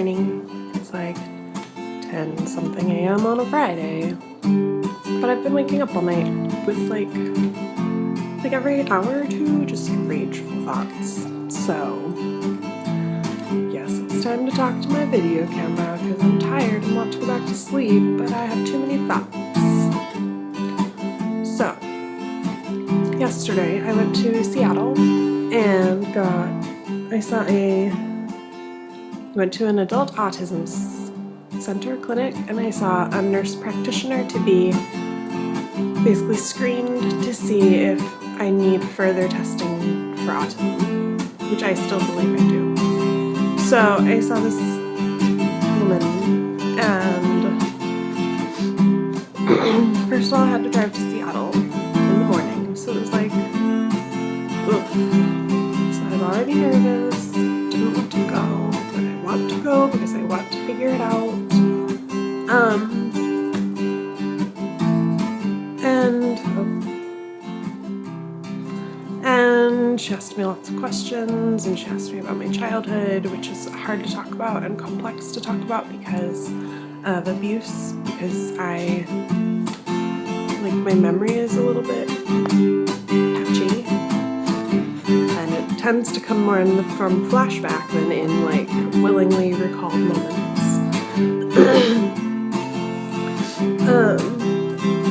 morning. It's like 10 something a.m. on a Friday. But I've been waking up all night with like every hour or two, just rageful thoughts. So, yes, it's time to talk to my video camera because I'm tired and want to go back to sleep, but I have too many thoughts. So, yesterday I went to Seattle and went to an adult autism center clinic, and I saw a nurse practitioner to be basically screened to see if I need further testing for autism, which I still believe I do. So I saw this woman, and first of all I had to drive to Seattle in the morning, so it was like, oof. So I'm already nervous, didn't want to go, but I want to go because I want to figure it out. And she asked me lots of questions, and she asked me about my childhood, which is hard to talk about and complex to talk about because of abuse, because my memory is a little bit patchy, and it tends to come more from flashback than in like willingly recalled moments.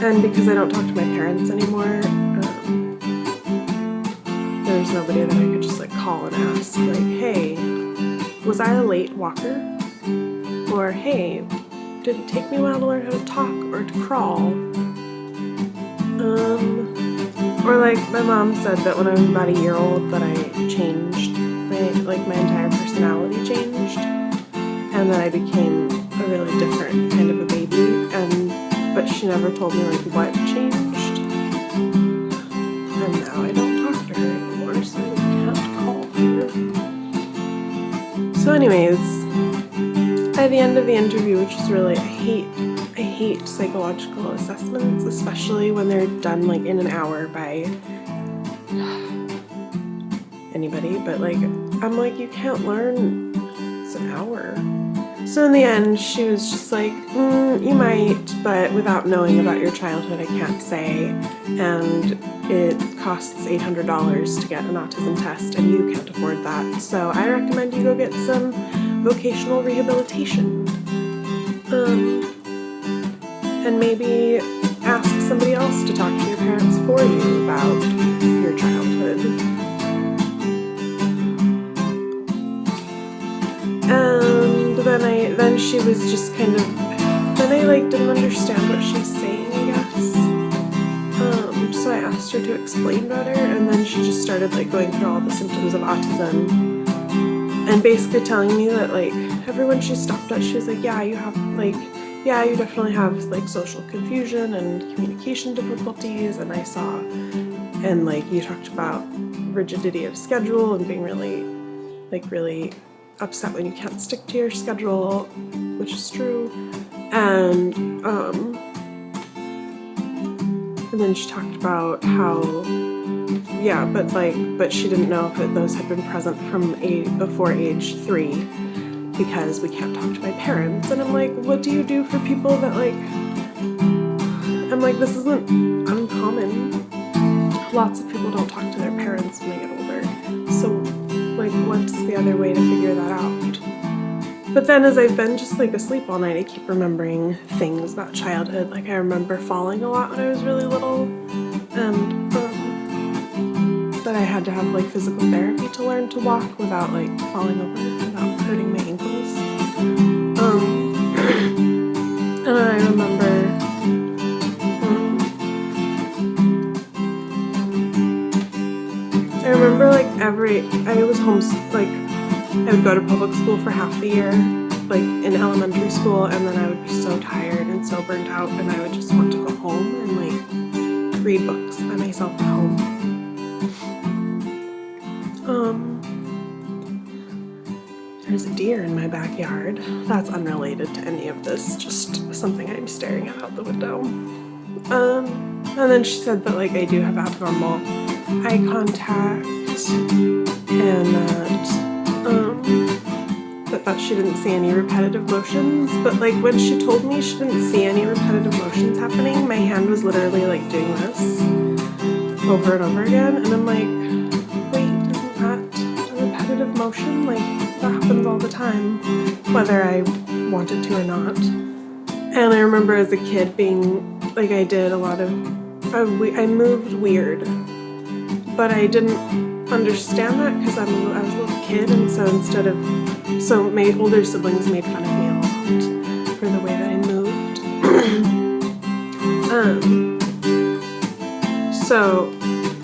And because I don't talk to my parents anymore, there's nobody that I could just like call and ask, like, hey, was I a late walker? Or hey, did it take me a while to learn how to talk or to crawl? Or like my mom said that when I was about a year old that I changed, my entire personality changed, and that I became a really different kind of a baby, but she never told me like what changed. And now I don't talk to her anymore, so I can't call her. So anyways, by the end of the interview, which is really, I hate psychological assessments, especially when they're done like in an hour by anybody, but like, I'm like, you can't learn, it's an hour. So in the end, she was just like, you might, but without knowing about your childhood, I can't say, and it costs $800 to get an autism test, and you can't afford that, so I recommend you go get some vocational rehabilitation. And maybe ask somebody else to talk to your parents for you about your childhood. And then she was just kind of, then I like didn't understand what she was saying, I guess. So I asked her to explain better, and then she just started like going through all the symptoms of autism and basically telling me that like everyone she stopped at, she was like, yeah, you definitely have like social confusion and communication difficulties, and you talked about rigidity of schedule and being really upset when you can't stick to your schedule, which is true, and then she talked about how, yeah, but she didn't know if those had been present from before age 3, because we can't talk to my parents. And I'm like, what do you do for people that like, I'm like, this isn't uncommon. Lots of people don't talk to their parents when they get older. So like, what's the other way to figure that out? But then as I've been just like asleep all night, I keep remembering things about childhood. Like I remember falling a lot when I was really little, and that I had to have like physical therapy to learn to walk without like falling over, without hurting my ankles. And I remember like I was I would go to public school for half the year, like in elementary school, and then I would be so tired and so burnt out, and I would just want to go home and like read books by myself at home. There's a deer in my backyard. That's unrelated to any of this, just something I'm staring at out the window. And then she said that like I do have abnormal eye contact, and that thought she didn't see any repetitive motions, but like when she told me she didn't see any repetitive motions happening, my hand was literally like doing this over and over again, and I'm like, wait, isn't that a repetitive motion? Like, that happens all the time, whether I wanted to or not. And I remember as a kid being, like, I did a lot of, I moved weird, but I didn't understand that because I was a little kid, and so so my older siblings made fun of me a lot for the way that I moved. So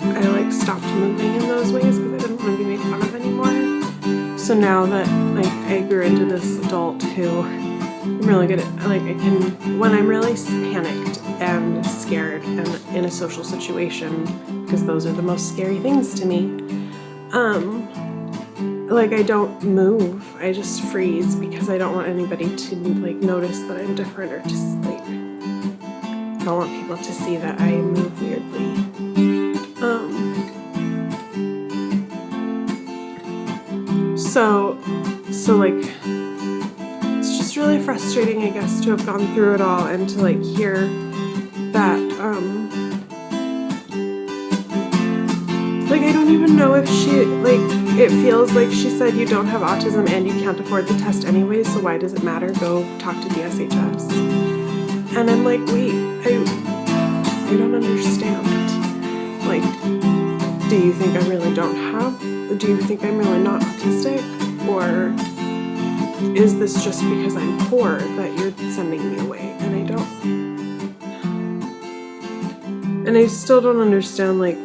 I like stopped moving in those ways because I didn't want to be made fun of anymore. So now that like I grew into this adult who I'm really good at, like I can, when I'm really panicked and scared and in a social situation, because those are the most scary things to me, like I don't move, I just freeze because I don't want anybody to like notice that I'm different, or just like I don't want people to see that I move weirdly. So like it's just really frustrating, I guess, to have gone through it all and to like hear that like I don't even know if she, like, it feels like she said you don't have autism and you can't afford the test anyway, so why does it matter? Go talk to DSHS. And I'm like, wait, I don't understand. Like, do you think I really don't have, do you think I'm really not autistic? Or is this just because I'm poor that you're sending me away? And I still don't understand, like,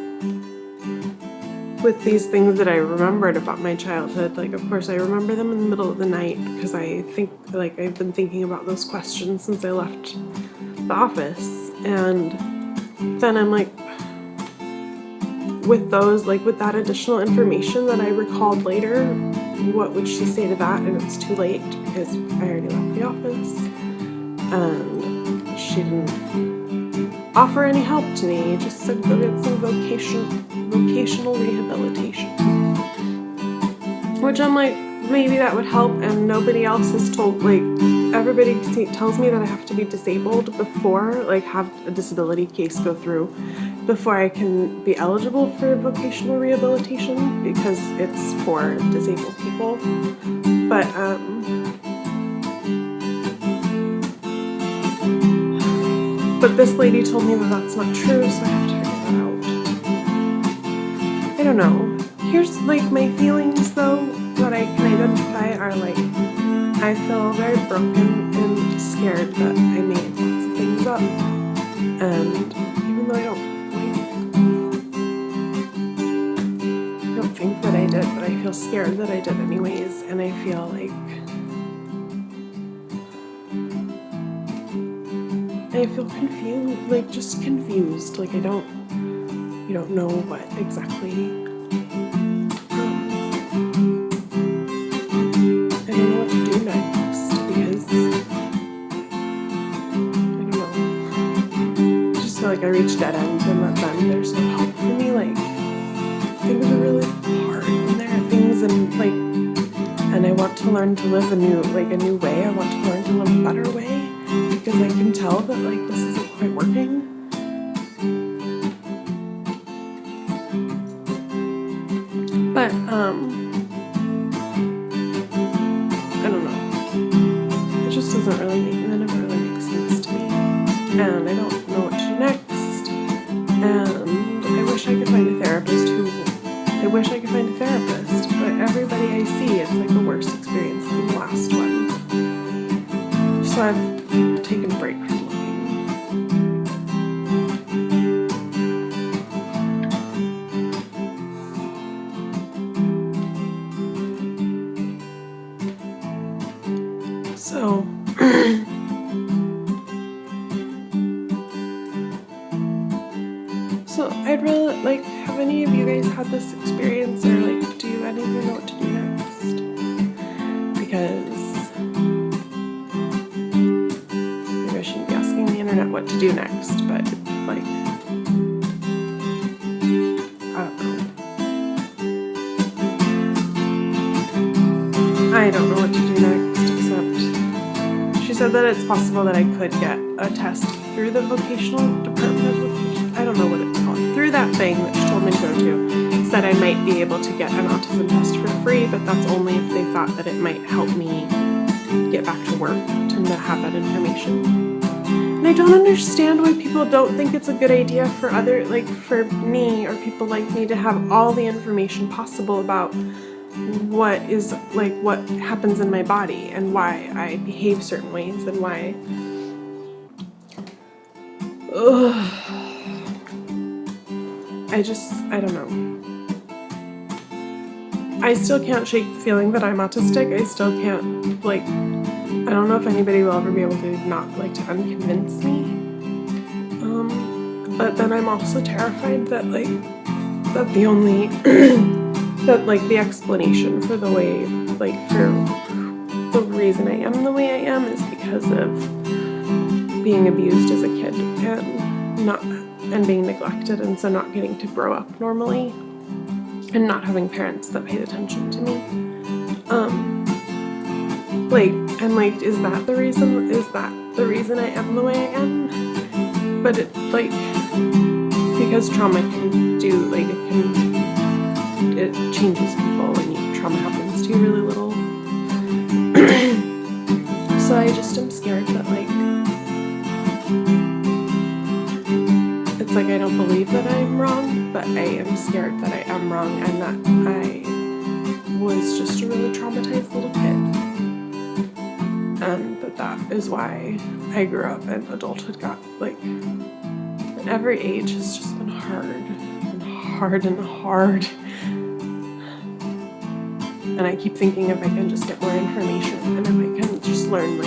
with these things that I remembered about my childhood, like, of course I remember them in the middle of the night because I think, like, I've been thinking about those questions since I left the office. And then I'm like, with those, like, with that additional information that I recalled later, what would she say to that? And it's too late because I already left the office and she didn't offer any help to me, just said go get some vocational rehabilitation. Which I'm like, maybe that would help, and nobody else has told, like, everybody tells me that I have to be disabled before, like, have a disability case go through before I can be eligible for vocational rehabilitation because it's for disabled people. But this lady told me that that's not true, so I have to figure that out. I don't know. Here's, like, my feelings, though, that I can identify are, like, I feel very broken and scared that I made lots of things up. And even though I don't think that I did, but I feel scared that I did anyways, and I feel like I feel confused, like, just confused, like you don't know what exactly, I don't know what to do next, because I don't know, I just feel like I reached dead ends, and that then there's no help for me. Like, things are really hard, and there are things, and like, and I want to learn to live a new way. I want to learn to live a better way, because I can tell that, like, this isn't quite working. But, I don't know. It just doesn't really never really makes sense to me. And I don't know what to do next. And I wish I could find a therapist but everybody I see, it's like a worse experience than the last one. So I've taken a break from looking. So I'd really like, have any of you guys had this experience, or like, do you any of you know what to do next? Because maybe I shouldn't be asking the internet what to do next, but like, I don't know what to do next. said that it's possible that I could get a test through the vocational department of vocation. I don't know what it's called. Through that thing that she told me to go to, said I might be able to get an autism test for free, but that's only if they thought that it might help me get back to work to have that information. And I don't understand why people don't think it's a good idea for for me or people like me to have all the information possible about what happens in my body and why I behave certain ways and why. I don't know. I still can't shake the feeling that I'm autistic. I still can't, I don't know if anybody will ever be able to to unconvince me. But then I'm also terrified that, that the only, that, the explanation for the way, for the reason I am the way I am is because of being abused as a kid and being neglected, and so not getting to grow up normally and not having parents that paid attention to me. Is that the reason? Is that the reason I am the way I am? But because trauma can do, it changes people when trauma happens to you really little. So I just am scared that, it's I don't believe that I'm wrong, but I am scared that I am wrong and that I was just a really traumatized little kid. And that is why I grew up and adulthood got, at every age has just been hard and hard and hard. And I keep thinking if I can just get more information and if I can just learn,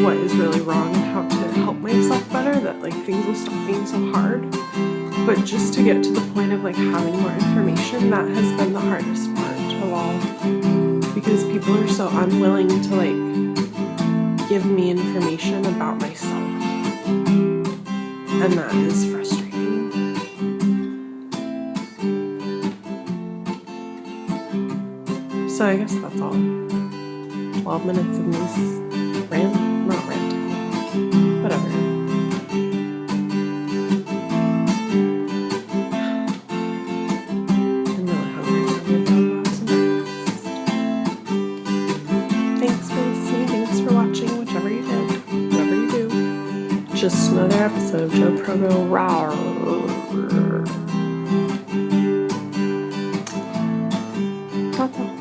what is really wrong and how to help myself better, that, things will stop being so hard. But just to get to the point of, having more information, that has been the hardest part of all. Because people are so unwilling to, give me information about myself. And that is frustrating. So I guess that's all. 12 minutes of me not ranting. Whatever. I'm really hungry, so I'm gonna have some breakfast. Thanks for listening, thanks for watching, whichever you did, whatever you do. Just another episode of JoProgoRawr. That's all.